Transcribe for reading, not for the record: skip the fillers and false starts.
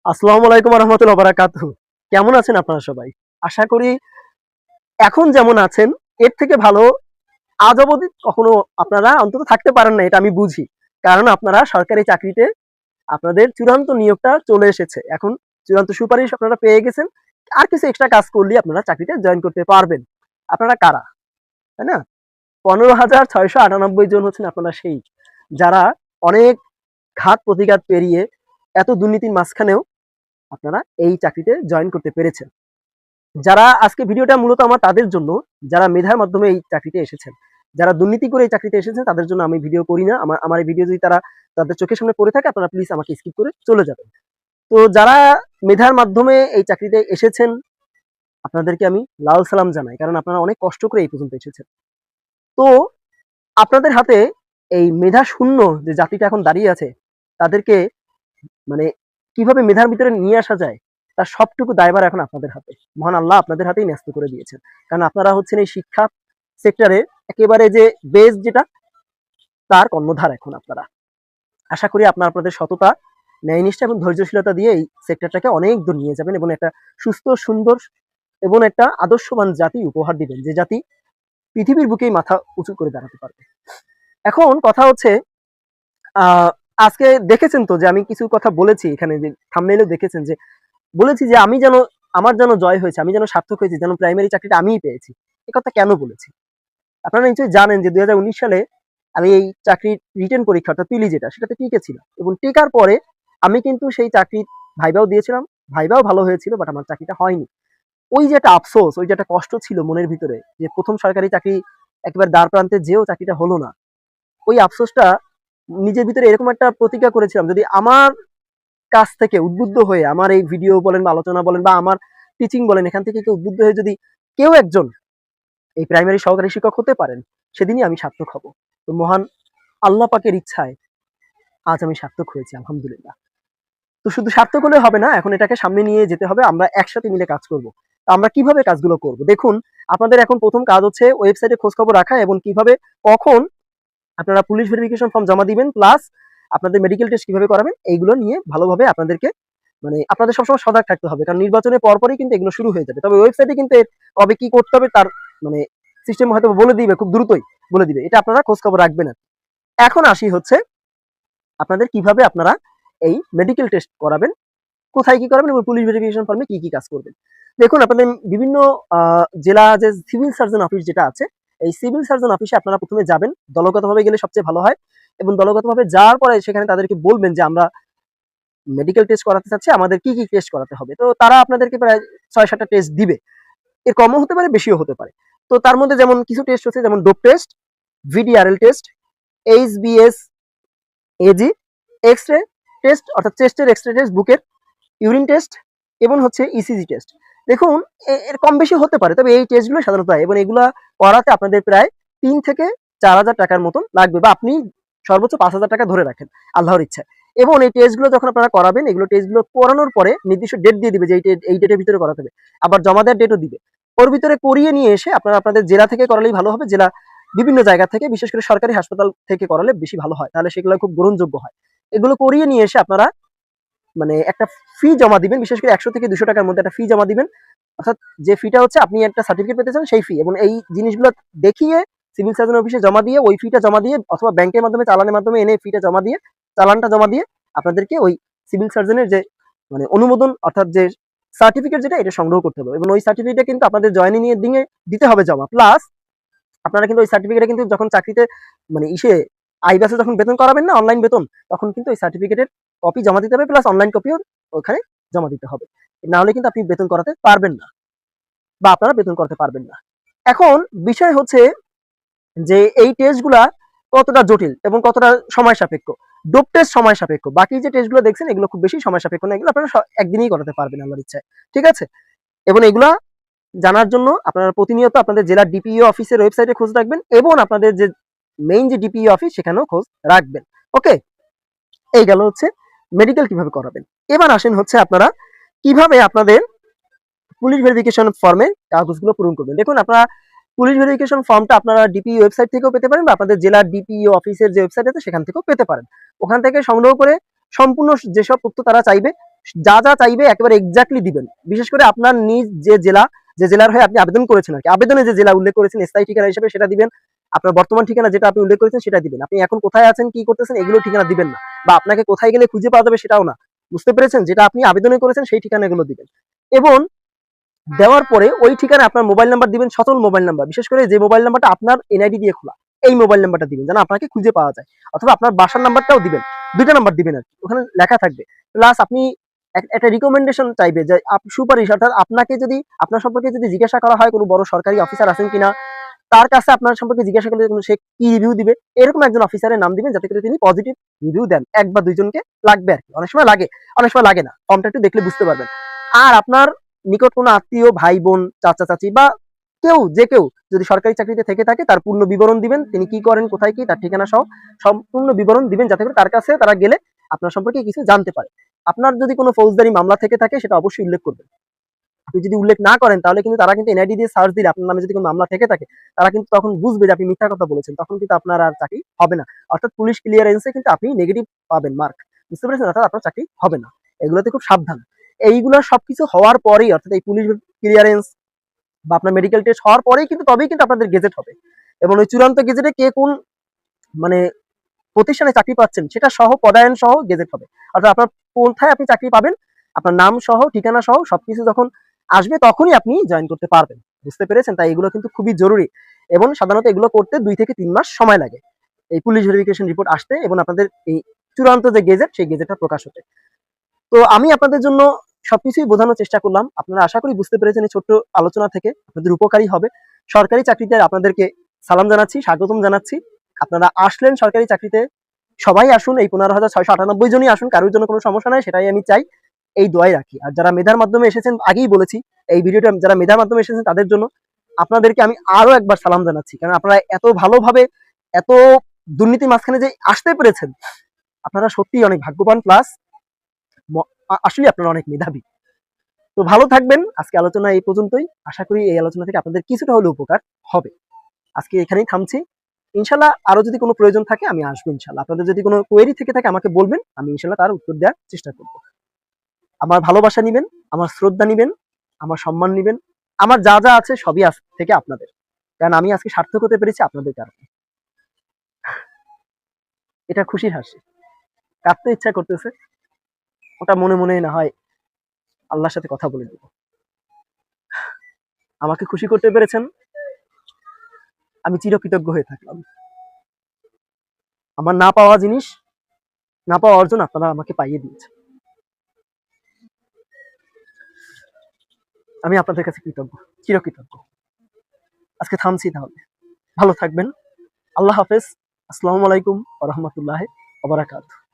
আসসালামু আলাইকুম ওয়া রাহমাতুল্লাহি ওয়া বারাকাতুহু। কেমন আছেন আপনারা সবাই? আশা করি এখন যেমন আছেন এর থেকে ভালো আজ অবধি কখনো আপনারা অন্তত থাকতে পারেন না, এটা আমি বুঝি। কারণ আপনারা সরকারি চাকরিতে আপনাদের চূড়ান্ত নিয়োগটা চলে এসেছে। এখন চূড়ান্ত সুপারিশ আপনারা পেয়ে গেছেন। আর কিছু এক্সট্রা কাজ করলেই আপনারা চাকরিতে জয়েন করতে পারবেন। আপনারা কারা? তাই না? ১৫,৬৯৮ জন হচ্ছেন আপনারা সেই যারা অনেক ঘাত প্রতিঘাত পেরিয়ে এত দুর্নীতির মাঝখানেও আপনারা এই চাকরিতে জয়েন করতে পেরেছেন। যারা আজকে ভিডিওটা মূলত আমার তাদের জন্য, যারা মেধার মাধ্যমে এই চাকরিতে এসেছেন, যারা দুর্নীতি করে এই চাকরিতে এসেছেন তাদের জন্য আমি ভিডিও করি না। আমার এই ভিডিও যদি তারা তাদের চোখের সামনে পড়ে থাকে আপনারা প্লিজ আমাকে স্কিপ করে চলে যাবেন। তো যারা মেধার মাধ্যমে এই চাকরিতে এসেছেন আপনাদেরকে আমি লাল সালাম জানাই, কারণ আপনারা অনেক কষ্ট করে এই পর্যন্ত এসেছেন। তো আপনাদের হাতে এই মেধা শূন্য যে জাতিটা এখন দাঁড়িয়ে আছে তাদেরকে মানে কিভাবে মেধার ভিতরে নিয়ে আসা যায় তার সবটুকু দায়ভার এখন আপনাদের হাতে। মহান আল্লাহ আপনাদের হাতেই ন্যস্ত করে দিয়েছেন, কারণ আপনারা হচ্ছেন এই শিক্ষা সেক্টরে একেবারে যে বেস যেটা তার কর্ণধার এখন আপনারা। আশা করি আপনাদের সততা, ন্যায়নিষ্ঠা এবং ধৈর্যশীলতা দিয়ে এই সেক্টরটাকে অনেক দূর নিয়ে যাবেন এবং একটা সুস্থ, সুন্দর এবং একটা আদর্শবান জাতি উপহার দিবেন, যে জাতি পৃথিবীর বুকেই মাথা উঁচু করে দাঁড়াতে পারবে। এখন কথা হচ্ছে আজকে দেখেছেন তো যে আমি কিছু কথা বলেছি এখানে, যে থাম্বনেইলেও দেখেছেন যে বলেছি যে আমি যেন আমার যেন জয় হয়েছে, আমি যেন সার্থক হয়েছি, যেন প্রাইমারি চাকরিটা আমিই পেয়েছি। এ কথা কেন বলেছি? আপনারা নিশ্চয়ই জানেন যে 2019 সালে আমি এই চাকরির রিটেন পরীক্ষা অর্থাৎ পিলি যেটা সেটাতে টিকেছিলাম, এবং টিকার পরে আমি কিন্তু সেই চাকরির ভাইবাও দিয়েছিলাম, ভাইবাও ভালো হয়েছিল, বাট আমার চাকরিটা হয়নি। ওই যে একটা আফসোস, ওই যে একটা কষ্ট ছিল মনের ভিতরে যে প্রথম সরকারি চাকরি একেবারে দ্বার প্রান্তে যেও চাকরিটা হলো না, ওই আফসোসটা নিজের ভিতরে এরকম একটা প্রতিজ্ঞা করেছিলাম, যদি আমার কাছ থেকে উদ্বুদ্ধ হয়ে আমার এই ভিডিও বলেন বা আলোচনা বলেন বা আমার টিচিং বলেন, এখান থেকে কেউ উদ্বুদ্ধ হয়ে যদি কেউ একজন এই প্রাইমারি সহকারী শিক্ষক হতে পারেন, সেদিনই আমি সার্থক হব। তো মহান আল্লাহ পাকের ইচ্ছায় আজ আমি সার্থক হয়েছি, আলহামদুলিল্লাহ। তো শুধু সার্থক হলে হবে না, এখন এটাকে সামনে নিয়ে যেতে হবে, আমরা একসাথে মিলে কাজ করব। আমরা কিভাবে কাজগুলো করব দেখুন, আপনাদের এখন প্রথম কাজ হচ্ছে ওয়েবসাইটে খোঁজ খবর রাখা এবং কিভাবে কখন আপনারা পুলিশ ভেরিফিকেশন ফর্ম জমা দিবেন, প্লাস আপনাদের মেডিকেল টেস্ট কিভাবে করাবেন, এইগুলো নিয়ে ভালোভাবে আপনাদেরকে আপনাদের সবসময় সজাগ থাকতে হবে, কারণ নির্বাচনের পরপরই কিন্তু এগুলো শুরু হয়ে যাবে। তবে ওয়েবসাইটে কিন্তু কবে কি করতে হবে তার মানে সিস্টেম হয়তো বলে দিবে, খুব দ্রুতই বলে দিবে, এটা আপনারা খোঁজ খবর রাখবেন। এখন আসি হচ্ছে আপনাদের কিভাবে আপনারা এই মেডিকেল টেস্ট করাবেন, কোথায় কি করাবেন এবং পুলিশ ভেরিফিকেশন ফর্মে কি কি কাজ করবেন। দেখুন, আপনাদের বিভিন্ন জেলা যে সিভিল সার্জন অফিস যেটা আছে, এই সিভিল সার্জন অফিসে আপনারা প্রথমে যাবেন, দলগতভাবে গেলে সবচেয়ে ভালো হয়, এবং দলগতভাবে যাওয়ার পরে সেখানে তাদেরকে বলবেন যে আমরা মেডিকেল টেস্ট করাতে চাচ্ছি, আমাদের কি কি টেস্ট করাতে হবে। তো তারা আপনাদেরকে প্রায় ৬-৭টা টেস্ট দিবে, এর কমও হতে পারে, বেশিও হতে পারে। তো তার মধ্যে যেমন কিছু টেস্ট হচ্ছে, যেমন dope test, VDRL test, HBS AG, X-ray test অর্থাৎ চেস্টের এক্স-রে টেস্ট, বুকের ইউরিন টেস্ট এবং হচ্ছে ইসিজি টেস্ট। দেখুন, এর কম বেশি হতে পারে, তবে এই টেস্টগুলো সাধারণত হয়, এবং এগুলা করাতে আপনাদের প্রায় ৩ থেকে ৪,০০০ টাকার মতন লাগবে, বা আপনি সর্বোচ্চ ৫,০০০ টাকা ধরে রাখেন আল্লাহর ইচ্ছায়। এবং এই টেস্টগুলো যখন আপনারা করাবেন, এগুলো টেস্টগুলো করানোর পরে নির্দিষ্ট ডেট দিয়ে দিবে যে এই ডেটের ভিতরে করাতে হবে, আবার জমা দেওয়ার ডেটও দিবে। ওর ভিতরে করিয়ে নিয়ে এসে আপনারা আপনাদের জেলা থেকে করালেই ভালো হবে, জেলা বিভিন্ন জায়গা থেকে, বিশেষ করে সরকারি হাসপাতাল থেকে করালে বেশি ভালো হয়, তাহলে সেগুলো খুব গ্রহণযোগ্য হয়। এগুলো করিয়ে নিয়ে এসে আপনারা একটা ফি জমা দিবেন, বিশেষ করে ১০০ থেকে ২০০ টাকার মধ্যে একটা ফি জমা দিবেন, অর্থাৎ যে ফিটা হচ্ছে আপনি একটা সার্টিফিকেট পেতে চান সেই ফি, এবং এই জিনিসগুলো দেখিয়ে সিভিল সার্জন অফিসে জমা দিয়ে ওই ফিটা জমা দিয়ে, অথবা ব্যাংকের মাধ্যমে চালানের মাধ্যমে এনে ফিটা জমা দিয়ে, চালানটা জমা দিয়ে আপনাদেরকে ওই সিভিল সার্জনের যে অনুমোদন অর্থাৎ যে সার্টিফিকেট যেটা, এটা সংগ্রহ করতে হবে, এবং ওই সার্টিফিকেটটা কিন্তু আপনাদের জয়েনিং এর দিনে দিতে হবে জমা। প্লাস আপনারা কিন্তু ওই সার্টিফিকেটে কিন্তু যখন চাকরিতে ইসে আইবাসে যখন বেতন করাবেন না, অনলাইন বেতন, তখন কিন্তু ওই সার্টিফিকেটের কপি জমা দিতে হবে, প্লাস অনলাইন কপিও ওখানে জমা দিতে হবে, না হলে কিন্তু আপনি বেতন করাতে পারবেন না, বা আপনারা বেতন করাতে পারবেন না। এখন বিষয় হচ্ছে যে এই টেস্টগুলা কতটা জটিল এবং কতটা সময় সাপেক্ষ। ডোপ টেস্ট সময় সাপেক্ষ, বাকি যে টেস্টগুলো দেখছেন এগুলো খুব বেশি সময় সাপেক্ষ না, এগুলো আপনারা একদিনেই করাতে পারবেন আল্লাহর ইচ্ছায়, ঠিক আছে। এবং এগুলা জানার জন্য আপনারা প্রতিনিয়ত আপনাদের জেলার ডিপিইও অফিসের ওয়েবসাইটে খোঁজ রাখবেন, এবং আপনাদের যে মেইন যে ডিপিইও অফিস সেখানেও খোঁজ রাখবেন। ওকে, এই গেল হচ্ছে মেডিকেল কিভাবে করাবেন। এবার আসেন হচ্ছে আপনারা কিভাবে আপনাদের পুলিশ ভেরিফিকেশন ফর্মের কাগজগুলো পূরণ করবেন। দেখুন, আপনারা পুলিশ ভেরিফিকেশন ফর্মটা আপনারা ডিপিইও ওয়েবসাইট থেকেও পেতে পারেন, বা আপনাদের জেলার ডিপিইও অফিসের যে ওয়েবসাইট আছে সেখান থেকেও পেতে পারেন। ওখান থেকে সংগ্রহ করে সম্পূর্ণ যেসব তথ্য তারা চাইবে যা যা চাইবে একেবারে এক্স্যাক্টলি দিবেন। বিশেষ করে আপনার নিজ যে জেলার হয়ে আপনি আবেদন করেছেন আর কি, আবেদনে যে জেলা উল্লেখ করেছেন স্থায়ী ঠিকানা হিসেবে সেটা দিবেন। আপনার বর্তমান ঠিকানা যেটা আপনি উল্লেখ করেছেন সেটা দিবেন। আপনি এখন কোথায় আছেন, কি করতেছেন, এগুলো ঠিকানা দিবেন না, বা আপনাকে কোথায় গেলে খুঁজে পাওয়া যাবে সেটাও না। বুঝতে পেরেছেন? যেটা আপনি আবেদনে করেছেন সেই ঠিকানাগুলো দিবেন। এবং দেওয়ার পরে ওই ঠিকানায় আপনার মোবাইল নাম্বার দিবেন, সচল মোবাইল নাম্বার, বিশেষ করে যে মোবাইল নাম্বারটা আপনার এনআইডি দিয়ে খোলা, এই মোবাইল নাম্বারটা দিবেন যেন আপনাকে খুঁজে পাওয়া যায়। অথবা আপনার বাসার নাম্বারটাও দিবেন, দুইটা নাম্বার দিবেন আর কি, ওখানে লেখা থাকবে। প্লাস আপনি একটা রিকমেন্ডেশন চাইবে, যে সুপারিশ, অর্থাৎ আপনাকে যদি আপনার সম্পর্কে যদি জিজ্ঞাসা করা হয় কোনো বড় সরকারি অফিসার আছেন কিনা, তার কাছে আপনার সম্পর্কে জিজ্ঞাসা করলে সে কি রিভিউ দিবে, এরকম একজন অফিসারের নাম দিবেন যাতে করে তিনি পজিটিভ রিভিউ দেন। এক বা দুইজনকে লাগবে আর কি, অনেক সময় লাগে, অনেক সময় লাগে না, ফর্মটা একটু দেখলে বুঝতে পারবেন। আর আপনার নিকট কোনো আত্মীয়, ভাই বোন, চাচা চাচি বা কেউ যদি সরকারি চাকরিতে থেকে থাকে তার পূর্ণ বিবরণ দিবেন, তিনি কি করেন, কোথায় কি, তার ঠিকানা সহ সম্পূর্ণ বিবরণ দিবেন যাতে করে তার কাছে তারা গেলে আপনার সম্পর্কে কিছু জানতে পারে। আপনার যদি কোনো ফৌজদারি মামলা থেকে থাকে সেটা অবশ্যই উল্লেখ করবেন। আপনি যদি উল্লেখ না করেন তাহলে কিন্তু তারা কিন্তু এনআইডি দিয়ে সার্চ দিলে আপনার নামে যদি কোনো মামলা থেকে থাকে, তারা কিন্তু তখন বুঝবে যে আপনি মিথ্যা কথা বলেছেন, তখন কিন্তু আপনার আর চাকরি হবে না। অর্থাৎ পুলিশ ক্লিয়ারেন্সে কিন্তু আপনি নেগেটিভ পাবেন মার্ক। বুঝতে পেরেছেন? অর্থাৎ আপনার চাকরি হবে না। এগুলোতে খুব সাবধান। এইগুলো সবকিছু হওয়ার পরেই, অর্থাৎ এই পুলিশ ক্লিয়ারেন্স বা আপনার মেডিকেল টেস্ট হওয়ার পরেই কিন্তু তবেই কিন্তু আপনাদের গেজেট হবে। এবং ওই চূড়ান্ত গেজেটে কে কোন মানে প্রতিষ্ঠানে চাকরি পাচ্ছেন সেটা সহ, পদায়ন সহ গেজেট হবে। অর্থাৎ আপনার কোথায় আপনি চাকরি পাবেন, আপনার নাম সহ, ঠিকানা সহ সবকিছু যখন আসবে তখনই আপনি জয়েন করতে পারবেন। বুঝতে পেরেছেন? তাই এগুলো কিন্তু খুবই জরুরি, এবং সাধারণত এগুলো করতে 2 থেকে 3 মাস সময় লাগে এই পুলিশ ভেরিফিকেশন রিপোর্ট আসতে এবং আপনাদের এই চূড়ান্ত যে গেজেট সেই গেজেটটা প্রকাশ হতে। তো আমি আপনাদের জন্য সবকিছুই বোঝানোর চেষ্টা করলাম। আপনারা আশা করি বুঝতে পেরেছেন এই ছোট্ট আলোচনা থেকে, আপনাদের উপকারী হবে। সরকারি চাকরিতে আপনাদেরকে সালাম জানাচ্ছি, স্বাগতম জানাচ্ছি। আপনারা আসলেন সরকারি চাকরিতে, সবাই আসুন, এই 15,698 জনই আসুন, কারোর জন্য কোনো সমস্যা নাই, সেটাই আমি চাই, এই দোয়াই রাখি। আর যারা মেধার মাধ্যমে এসেছেন, আগেই বলেছি এই ভিডিওটা যারা মেধার মাধ্যমে এসেছেন তাদের জন্য, আপনাদেরকে আমি আরো একবার সালাম জানাচ্ছি, কারণ আপনারা এত ভালোভাবে, এত দুর্নীতির মাঝখানে যে আসতে পেরেছেন, আপনারা সত্যিই অনেক ভাগ্যবান। প্লাস আসলে আপনারা অনেক মেধাবী। তো ভালো থাকবেন। আজকে আলোচনা এই পর্যন্তই। আশা করি এই আলোচনা থেকে আপনাদের কিছুটা হলেও উপকার হবে। আজকে এখানেই থামছি। ইনশাল্লাহ আরো যদি কোনো প্রয়োজন থাকে আমি আসবো ইনশাল্লাহ। আপনাদের যদি কোনো কোয়েরি থেকে থাকে আমাকে বলবেন, আমি ইনশাল্লাহ তার উত্তর দেওয়ার চেষ্টা করব। আমার ভালোবাসা নিবেন, আমার শ্রদ্ধা নিবেন, আমার সম্মান নিবেন, আমার যা যা আছে সবই আজ থেকে আপনাদের, কারণ আমি আজকে সার্থক হতে পেরেছি আপনাদের কারণে। এটা খুশির হাসি, কাঁদতে ইচ্ছা করতেছে, ওটা মনে মনে না হয় আল্লাহর সাথে কথা বলে দিব। আমাকে খুশি করতে পেরেছেন, আমি চিরকৃতজ্ঞ হয়ে থাকলাম। আমার না পাওয়া জিনিস, না পাওয়া অর্জন আপনারা আমাকে পাইয়ে দিয়েছেন, আমি আপনাদের কাছে কৃতজ্ঞ, চিরকৃতজ্ঞ। আজকে থামছি তাহলে। ভালো থাকবেন। আল্লাহ হাফেজ। আসসালামু আলাইকুম ওয়া রাহমাতুল্লাহি ওয়া বারাকাতুহু।